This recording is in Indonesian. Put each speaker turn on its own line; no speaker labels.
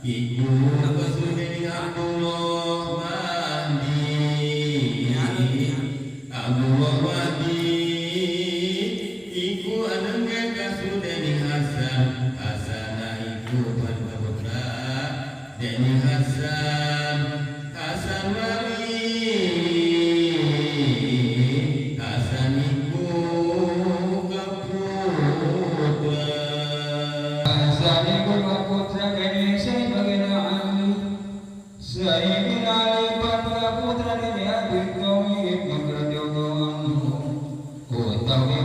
iku Rasulullah Abdullah Mahdi Abdullah Mahdi iku anangga kasudeni Hasan Hasanah iku putra Deni Hasan Hasan Wali Hasan iku kaputra
Hasan iku kaputra Deni Sayyidina Ali Sayyidina Ali putra Deni Abi Thalib radhiyallahu anhu utawi